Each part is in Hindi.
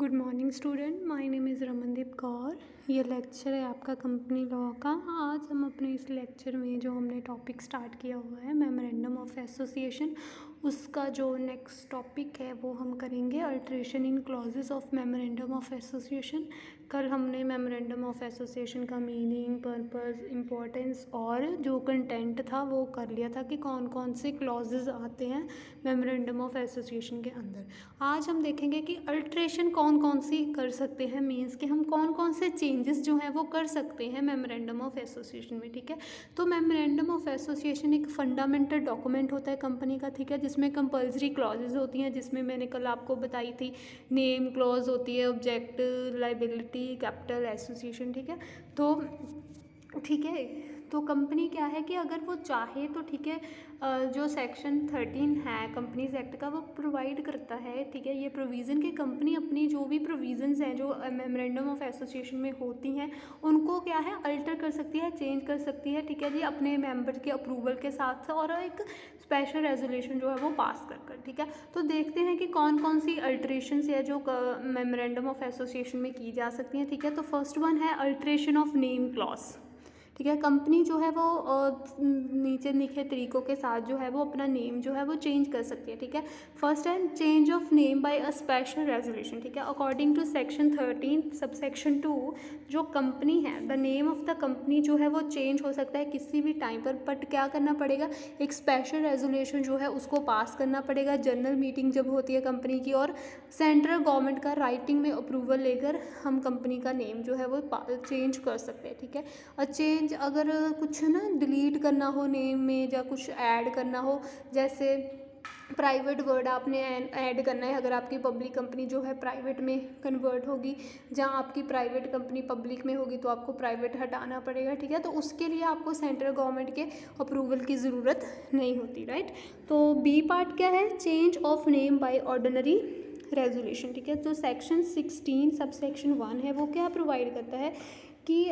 Good morning student, my name is Ramandeep Kaur. ये लेक्चर है आपका कंपनी लॉ का। आज हम अपने इस लेक्चर में जो हमने टॉपिक स्टार्ट किया हुआ है मेमोरेंडम ऑफ एसोसिएशन, उसका जो नेक्स्ट टॉपिक है वो हम करेंगे alteration in clauses of memorandum of association. कल हमने मेमोरेंडम ऑफ एसोसिएशन का मीनिंग, पर्पस, इम्पोर्टेंस और जो कंटेंट था वो कर लिया था कि कौन कौन से क्लॉजेस आते हैं मेमोरेंडम ऑफ एसोसिएशन के अंदर। आज हम देखेंगे कि अल्ट्रेशन कौन कौन सी कर सकते हैं, मीन्स कि हम कौन कौन से चेंजेस जो हैं वो कर सकते हैं मेमोरेंडम ऑफ एसोसिएशन में। ठीक है, तो मेमोरेंडम ऑफ एसोसिएशन एक फंडामेंटल डॉक्यूमेंट होता है कंपनी का। ठीक है, जिसमें कंपल्सरी क्लॉजेज होती हैं, जिसमें मैंने कल आपको बताई थी नेम क्लॉज होती है, ऑब्जेक्ट, लाइबिलिटी, कैपिटल, एसोसिएशन। ठीक है, तो कंपनी क्या है कि अगर वो चाहे तो ठीक है, जो सेक्शन 13 है कंपनीज एक्ट का वो प्रोवाइड करता है। ठीक है, ये प्रोविज़न कि कंपनी अपनी जो भी प्रोविज़न्स हैं जो मेमोरेंडम ऑफ एसोसिएशन में होती हैं उनको क्या है अल्टर कर सकती है, चेंज कर सकती है। ठीक है जी, अपने मेंबर के अप्रूवल के साथ और एक स्पेशल रेजोल्यूशन जो है वो पास कर। ठीक है, तो देखते हैं कि कौन कौन सी अल्ट्रेशंस है जो मेमोरेंडम ऑफ एसोसिएशन में की जा सकती हैं। ठीक है, तो फर्स्ट वन है अल्ट्रेशन ऑफ नेम क्लॉज। ठीक है, कंपनी जो है वो नीचे लिखे तरीकों के साथ जो है वो अपना नेम जो है वो चेंज कर सकती है। ठीक है, फर्स्ट है change of name by a special resolution. ठीक है, अकॉर्डिंग टू सेक्शन 13 सबसेक्शन 2 जो कंपनी है, the name of the company जो है वो चेंज हो सकता है किसी भी टाइम पर, बट क्या करना पड़ेगा, एक स्पेशल रेजोल्यूशन जो है उसको पास करना पड़ेगा जनरल मीटिंग जब होती है कंपनी की, और सेंट्रल गवर्नमेंट का राइटिंग में अप्रूवल लेकर हम कंपनी का नेम जो है वो चेंज कर सकते हैं। ठीक है, और चेंज अगर कुछ ना डिलीट करना हो नेम में या कुछ ऐड करना हो, जैसे प्राइवेट वर्ड आपने ऐड करना है, अगर आपकी पब्लिक कंपनी जो है प्राइवेट में कन्वर्ट होगी, जहाँ आपकी प्राइवेट कंपनी पब्लिक में होगी तो आपको प्राइवेट हटाना पड़ेगा। ठीक है, तो उसके लिए आपको सेंट्रल गवर्नमेंट के अप्रूवल की ज़रूरत नहीं होती, राइट। तो बी पार्ट क्या है, change of name by ordinary resolution. ठीक है, तो सेक्शन 16 सबसेक्शन 1 है वो क्या प्रोवाइड करता है कि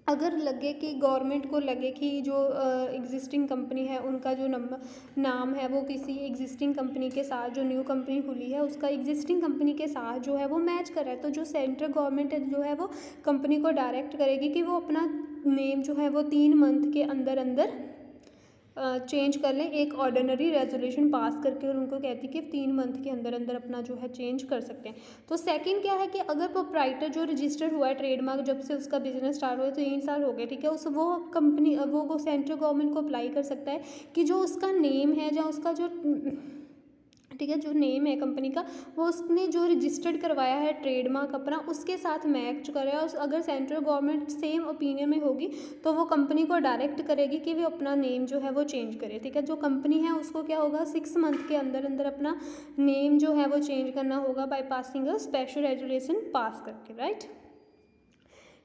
अगर लगे कि गवर्नमेंट को लगे कि जो एग्जिस्टिंग कंपनी है उनका जो नाम है वो किसी एग्जिस्टिंग कंपनी के साथ, जो न्यू कंपनी खुली है उसका एग्जिस्टिंग कंपनी के साथ जो है वो मैच कर रहा है, तो जो सेंट्रल गवर्नमेंट जो है वो कंपनी को डायरेक्ट करेगी कि वो अपना नेम जो है वो 3 मंथ के अंदर अंदर चेंज कर लें, एक ऑर्डिनरी रेजोल्यूशन पास करके, और उनको कहती है कि 3 मंथ के अंदर अंदर अपना जो है चेंज कर सकते हैं। तो सेकंड क्या है कि अगर प्रोप्राइटर जो रजिस्टर्ड हुआ है ट्रेडमार्क, जब से उसका बिजनेस स्टार्ट हुआ है 3 साल हो गए। ठीक है, उस वो कंपनी वो सेंट्रल गवर्नमेंट को अप्लाई कर सकता है कि जो उसका नेम है या उसका जो ठीक है जो नेम है कंपनी का वो उसने जो रजिस्टर्ड करवाया है ट्रेडमार्क अपना उसके साथ मैच करे, और अगर सेंट्रल गवर्नमेंट सेम ओपिनियन में होगी तो वो कंपनी को डायरेक्ट करेगी कि वो अपना नेम जो है वो चेंज करे। ठीक है, जो कंपनी है उसको क्या होगा 6 मंथ के अंदर अंदर अपना नेम जो है वो चेंज करना होगा by passing a special resolution pass करके, राइट।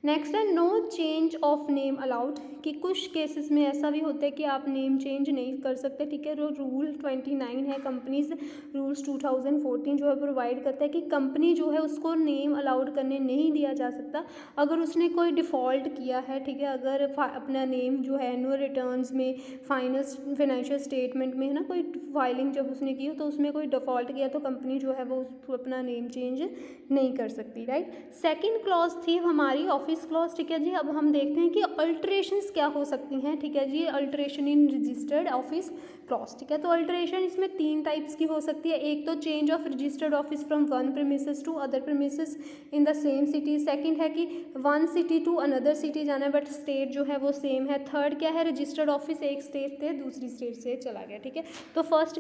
नेक्स्ट है no change of name allowed, कि कुछ केसेस में ऐसा भी होता है कि आप नेम चेंज नहीं कर सकते। ठीक है, जो रूल 29 है कंपनीज रूल्स 2014 जो है प्रोवाइड करता है कि कंपनी जो है उसको नेम अलाउड करने नहीं दिया जा सकता अगर उसने कोई डिफ़ॉल्ट किया है। ठीक है, अगर अपना नेम जो है एनुअल रिटर्न्स में, फाइनेंशियल स्टेटमेंट में है ना, कोई फाइलिंग जब उसने की हो तो उसमें कोई डिफ़ॉल्ट किया तो कंपनी जो है वो अपना नेम चेंज नहीं कर सकती, राइट। सेकेंड क्लॉज थी हमारी ऑफिस क्लॉज। ठीक है जी, अब हम देखते हैं कि अल्ट्रेशंस क्या हो सकती हैं। ठीक है जी, alteration in registered office clause. ठीक है, तो अल्ट्रेशन इसमें 3 टाइप्स की हो सकती है। एक तो change of registered office from one premises to other premises in the same city. Second है कि one city to another city जाना है बट स्टेट जो है वो सेम है। थर्ड क्या है, रजिस्टर्ड ऑफिस एक स्टेट से दूसरी स्टेट से चला गया। ठीक है, तो फर्स्ट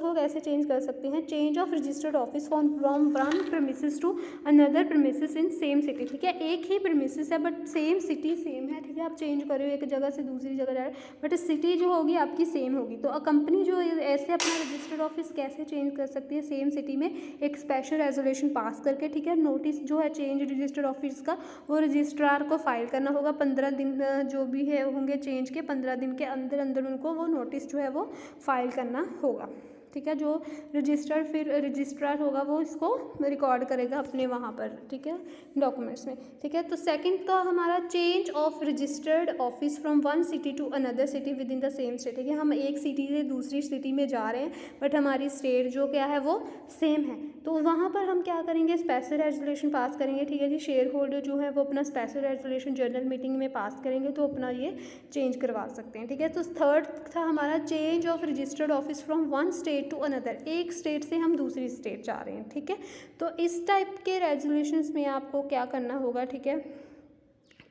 को कैसे चेंज कर सकते हैं, change of registered office from one premises to another premises in same city. ठीक है, एक ही प्रीमिसेस है बट सेम सिटी सेम है। ठीक है, आप चेंज कर रहे हो एक जगह से दूसरी जगह जा रहे हो बट सिटी जो होगी आपकी सेम होगी। तो कंपनी जो ऐसे अपना रजिस्टर्ड ऑफिस कैसे चेंज कर सकती है, सेम सिटी में एक स्पेशल रेजोल्यूशन पास करके। ठीक है, नोटिस जो है चेंज रजिस्टर्ड ऑफिस का वो रजिस्ट्रार को फाइल करना होगा। 15 दिन जो भी है होंगे चेंज के, 15 दिन के अंदर अंदर उनको वो नोटिस जो है वो फाइल करना होगा। ठीक है। जो रजिस्टर फिर रजिस्ट्रार होगा वो इसको रिकॉर्ड करेगा अपने वहाँ पर, ठीक है, डॉक्यूमेंट्स में, ठीक है। तो सेकंड तो हमारा change of registered office from one city to another city within the same state, ठीक है। हम एक सिटी से दूसरी सिटी में जा रहे हैं बट हमारी स्टेट जो क्या है वो सेम है, तो वहाँ पर हम क्या करेंगे, स्पेशल रेजोल्यूशन पास करेंगे, ठीक है जी। शेयर होल्डर जो है वो अपना स्पेशल रेजोल्यूशन जनरल मीटिंग में पास करेंगे तो अपना ये चेंज करवा सकते हैं, ठीक है। तो थर्ड था हमारा change of registered office from one state to another, एक स्टेट से हम दूसरी स्टेट जा रहे हैं, ठीक है। तो इस टाइप के रेजोल्यूशंस में आपको क्या करना होगा, ठीक है,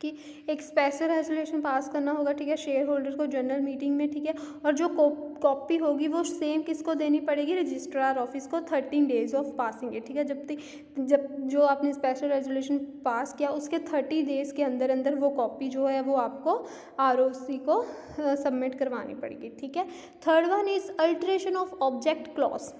कि एक स्पेशल रेजोल्यूशन पास करना होगा, ठीक है, शेयर होल्डर को जनरल मीटिंग में, ठीक है। और जो कॉपी होगी वो सेम किसको देनी पड़ेगी, रजिस्ट्रार ऑफिस को 13 डेज ऑफ पासिंग है, ठीक है। जब जो आपने स्पेशल रेजोल्यूशन पास किया उसके 30 डेज़ के अंदर अंदर वो कॉपी जो है वो आपको ROC को सबमिट करवानी पड़ेगी, ठीक है। Third one is alteration of object clause.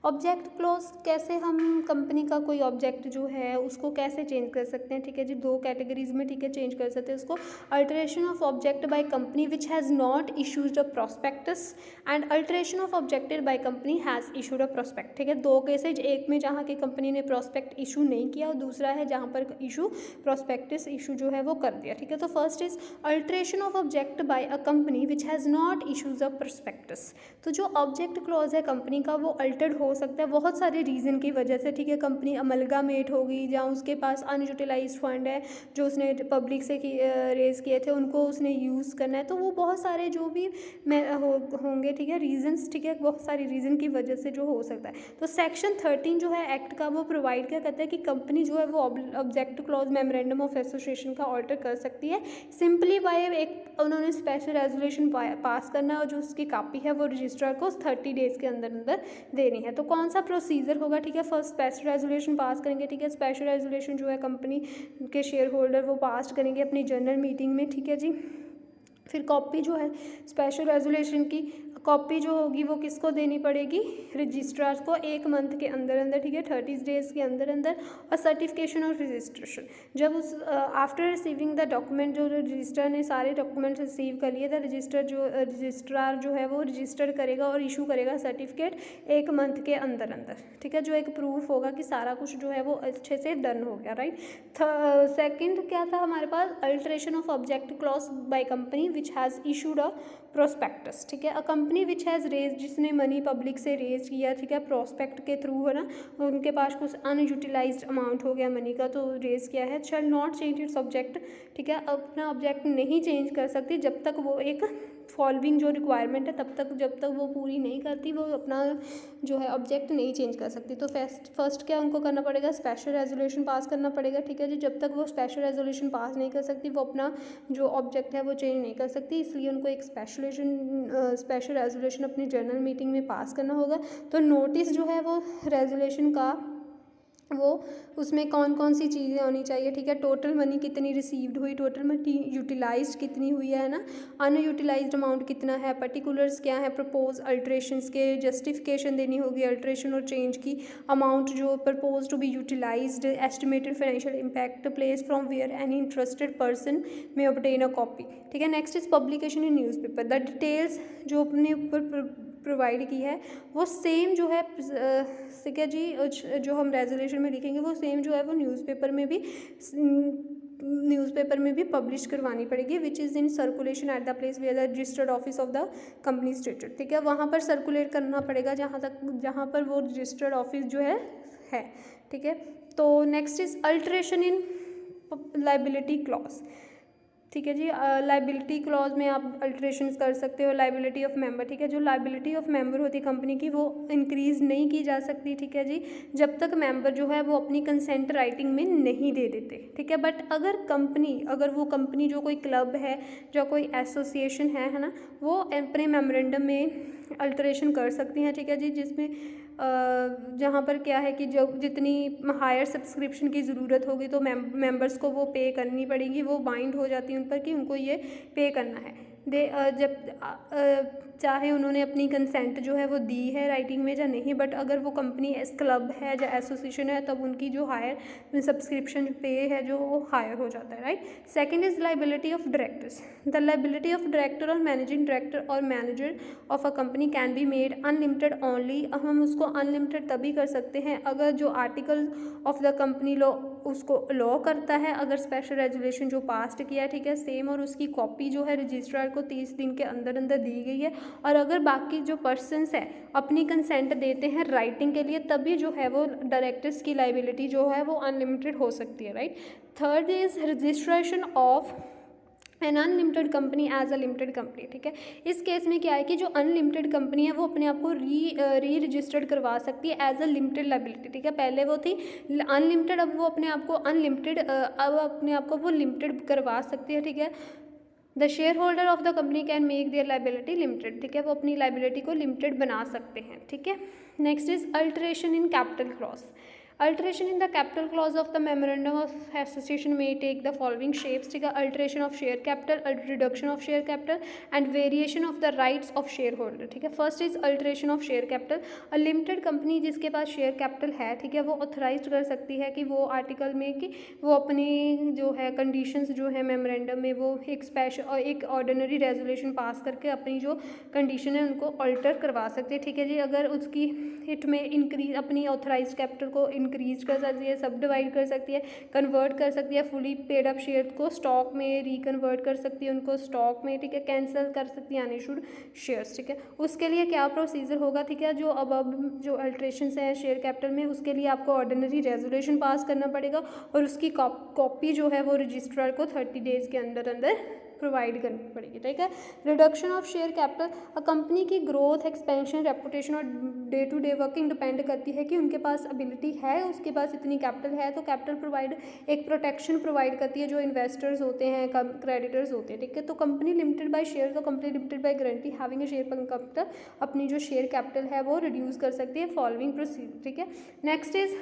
Object clause कैसे हम कंपनी का कोई ऑब्जेक्ट जो है उसको कैसे चेंज कर सकते हैं, ठीक है जी। दो कैटेगरीज में, ठीक है, चेंज कर सकते हैं उसको। Alteration of object by company which has not issued a prospectus and alteration of objected by company has issued a prospect, ठीक है। दो केसेज, एक में जहाँ की कंपनी ने प्रोस्पेक्ट इशू नहीं किया और दूसरा है जहाँ पर इशू प्रोस्पेक्टस इशू जो है वो कर दिया, ठीक है। तो first is alteration of object by a company which has not issues a prospectus. तो जो ऑब्जेक्ट क्लॉज है कंपनी का वो अल्टर्ड हो सकता है बहुत सारे रीज़न की वजह से, ठीक है। कंपनी अमलगामेट होगी, जहाँ उसके पास अनयूटिलाइज्ड फंड है जो उसने पब्लिक से रेज़ किए थे उनको उसने यूज़ करना है, तो वो बहुत सारे जो भी होंगे, ठीक है, रीजंस, ठीक है, बहुत सारी रीज़न की वजह से जो हो सकता है। तो सेक्शन 13 जो है एक्ट का वो प्रोवाइड क्या करता है कि कंपनी जो है वो object clause memorandum of association का ऑल्टर कर सकती है सिंपली बाय एक उन्होंने स्पेशल रेजोल्यूशन पास करना है और जो उसकी कॉपी है वो रजिस्ट्रार को 30 डेज़ के अंदर अंदर देनी है। तो कौन सा प्रोसीजर होगा, ठीक है, फर्स्ट स्पेशल रेजोल्यूशन पास करेंगे, ठीक है। स्पेशल रेजोल्यूशन जो है कंपनी के शेयर होल्डर वो पास करेंगे अपनी जनरल मीटिंग में, ठीक है जी। फिर कॉपी जो है स्पेशल रेजोल्यूशन की कॉपी जो होगी वो किसको देनी पड़ेगी, रजिस्ट्रार को 1 मंथ के अंदर अंदर, ठीक है, 30 डेज़ के अंदर अंदर। और सर्टिफिकेशन और रजिस्ट्रेशन जब उस आफ्टर रिसीविंग द डॉक्यूमेंट, जो रजिस्ट्रार ने सारे डॉक्यूमेंट्स रिसीव कर लिए, रजिस्ट्रार जो है वो रजिस्टर करेगा और इशू करेगा सर्टिफिकेट 1 मंथ के अंदर अंदर, ठीक है, जो एक प्रूफ होगा कि सारा कुछ जो है वो अच्छे से डन हो गया, राइट। सेकेंड क्या था हमारे पास, alteration of object clause by company which has issued a prospectus, ठीक है। A company which has raise, जिसने मनी पब्लिक से रेज किया, ठीक है, प्रोस्पेक्ट के थ्रू है ना, उनके पास कुछ अनयूटिलाइज्ड अमाउंट हो गया मनी का तो रेज किया है, shall not change its object, ठीक है, अपना ऑब्जेक्ट नहीं चेंज कर सकती जब तक वो एक फॉलोइंग जो रिक्वायरमेंट है तब तक जब तक वो पूरी नहीं करती वो अपना जो है ऑब्जेक्ट नहीं चेंज कर सकती। तो फर्स्ट क्या उनको करना पड़ेगा, स्पेशल रेजोल्यूशन पास करना पड़ेगा, ठीक है जी। जब तक वो स्पेशल रेजोल्यूशन पास नहीं कर सकती वो अपना जो ऑब्जेक्ट है वो चेंज नहीं कर सकती, इसलिए उनको एक स्पेशल रेजोल्यूशन अपनी जनरल मीटिंग में पास करना होगा। तो नोटिस जो है वो रेजोल्यूशन का वो उसमें कौन कौन सी चीज़ें होनी चाहिए, ठीक है, टोटल मनी कितनी रिसीव्ड हुई, टोटल मनी यूटिलाइज्ड कितनी हुई है ना, अनयूटिलाइज्ड अमाउंट कितना है, पर्टिकुलर्स क्या है, प्रपोज अल्ट्रेशंस के जस्टिफिकेशन देनी होगी, अल्ट्रेशन और चेंज की अमाउंट जो propose to be utilized, estimated financial impact, place from where any interested person may obtain a copy, ठीक है। Next is publication in newspaper, the details जो अपने ऊपर प्रोवाइड की है वो सेम जो है, ठीक है जी, जो हम रेजोल्यूशन में लिखेंगे वो सेम जो है वो न्यूज़पेपर में भी पब्लिश करवानी पड़ेगी, which is in circulation at the place where the registered office of the company stated, ठीक है, वहाँ पर सर्कुलेट करना पड़ेगा जहाँ पर वो रजिस्टर्ड ऑफिस जो है, ठीक है। तो next is alteration in liability clause, ठीक है जी। लाइबिलिटी क्लॉज में आप अल्ट्रेशन कर सकते हो। लाइबिलिटी ऑफ मेंबर, ठीक है, जो लाइबिलिटी ऑफ मेंबर होती है कंपनी की वो इंक्रीज़ नहीं की जा सकती, ठीक है जी, जब तक मेंबर जो है वो अपनी कंसेंट राइटिंग में नहीं दे देते, ठीक है। बट अगर वो कंपनी जो कोई क्लब है, जो कोई एसोसिएशन है ना, वो अपने मेमोरेंडम में अल्टरेशन कर सकती हैं, ठीक है जी, जिसमें जहाँ पर क्या है कि जो जितनी हायर सब्सक्रिप्शन की ज़रूरत होगी तो मेंबर्स को वो पे करनी पड़ेगी, वो बाइंड हो जाती है उन पर कि उनको ये पे करना है। चाहे उन्होंने अपनी कंसेंट जो है वो दी है राइटिंग में या नहीं, बट अगर वो कंपनी क्लब है या एसोसिएशन है तब उनकी जो हायर सब्सक्रिप्शन पे है जो वो हायर हो जाता है, right. Second is liability of directors. The liability of director और मैनेजिंग डायरेक्टर और manager of a company can be made unlimited only. हम उसको अनलिमिटेड तभी कर सकते हैं अगर जो article of the company law उसको लॉ करता है, अगर स्पेशल रेजुलेशन जो पास्ट किया है, ठीक है, सेम, और उसकी कॉपी जो है रजिस्ट्रार को 30 दिन के अंदर अंदर दी गई है, और अगर बाकी जो पर्सनस है अपनी कंसेंट देते हैं राइटिंग के लिए, तभी जो है वो डायरेक्टर्स की लाइबिलिटी जो है वो अनलिमिटेड हो सकती है, right. Third is registration of an unlimited company as a limited company, ठीक है। इस केस में क्या है कि जो अनलिमिटेड कंपनी है वो अपने आप को री रजिस्टर्ड करवा सकती है एज अ लिमिटेड लाइबिलिटी, ठीक है। पहले वो थी अनलिमिटेड, अब वो अपने आप को अनलिमिटेड, अब अपने आप को वो लिमिटेड करवा सकती है, ठीक है। The share holder of the company can make their liability limited, ठीक है, वो अपनी लाइबिलिटी को लिमिटेड बना सकते हैं, ठीक है। Next is alteration in capital clause. Alteration in the capital clause of the memorandum of association may take the following shapes, ठीक है। Alteration of share capital, reduction of share capital and variation of the rights of shareholder, ठीक है। First is alteration of share capital. A limited company जिसके पास शेयर कैपिटल है, ठीक है, वो ऑथराइज कर सकती है कि वो आर्टिकल में कि वो अपनी जो है कंडीशंस जो है मेमोरेंडम में वो एक स्पेशल और एक ऑर्डिनरी रेजोल्यूशन पास करके अपनी जो कंडीशन है उनको अल्टर करवा सकते हैं, ठीक है जी। अगर उसकी हिट में इंक्रीज अपनी ऑथराइज कैपिटल को इंक्रीज कर सकती है, सब डिवाइड कर सकती है, कन्वर्ट कर सकती है, फुली पेड अप शेयर को स्टॉक में रिकन्वर्ट कर सकती है, उनको स्टॉक में, ठीक है, कैंसिल कर सकती है अनइशूड शेयर्स, ठीक है। उसके लिए क्या प्रोसीजर होगा, ठीक है, जो अब जो अल्ट्रेशंस हैं शेयर कैपिटल में उसके लिए आपको ऑर्डिनरी रेजोल्यूशन पास करना पड़ेगा और उसकी कॉपी जो है वो रजिस्ट्रार को 30 डेज़ के अंदर अंदर प्रोवाइड करनी पड़ेगी, ठीक है। Reduction of share capital, a company की ग्रोथ, एक्सपेंशन, रेपुटेशन और day to day working depend करती है कि उनके पास एबिलिटी है, उसके पास इतनी कैपिटल है, तो कैपिटल प्रोवाइड एक प्रोटेक्शन प्रोवाइड करती है जो इन्वेस्टर्स होते हैं, क्रेडिटर्स होते हैं, ठीक है। तो कंपनी लिमिटेड बाय शेयर, तो company limited by guarantee having a share capital अपनी जो शेयर कैपिटल है वो रिड्यूस कर सकती है फॉलोइंग प्रोसीजर, ठीक है। Next is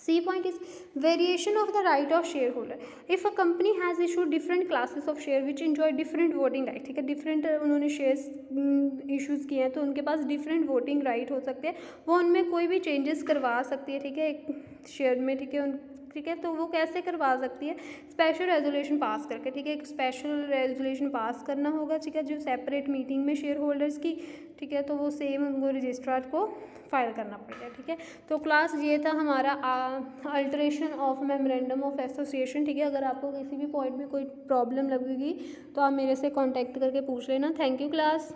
C point is variation of the right of shareholder. If a company has issued different classes of share which enjoy different voting right, ठीक है, डिफरेंट उन्होंने शेयर्स इश्यूज़ किए हैं तो उनके पास डिफरेंट वोटिंग राइट हो सकते हैं, वो उनमें कोई भी चेंजेस करवा सकती है, ठीक है, एक शेयर में, ठीक है, ठीक है। तो वो कैसे करवा सकती है, स्पेशल रेजोल्यूशन पास करके, ठीक है, एक स्पेशल रेजोल्यूशन पास करना होगा, ठीक है, जो सेपरेट मीटिंग में शेयर होल्डर्स की, ठीक है, तो वो सेम उनको रजिस्ट्रार को फाइल करना पड़ेगा, ठीक है। तो क्लास ये था हमारा alteration of memorandum of association, ठीक है। अगर आपको किसी भी पॉइंट में कोई प्रॉब्लम लगेगी तो आप मेरे से कांटेक्ट करके पूछ लेना। Thank you class.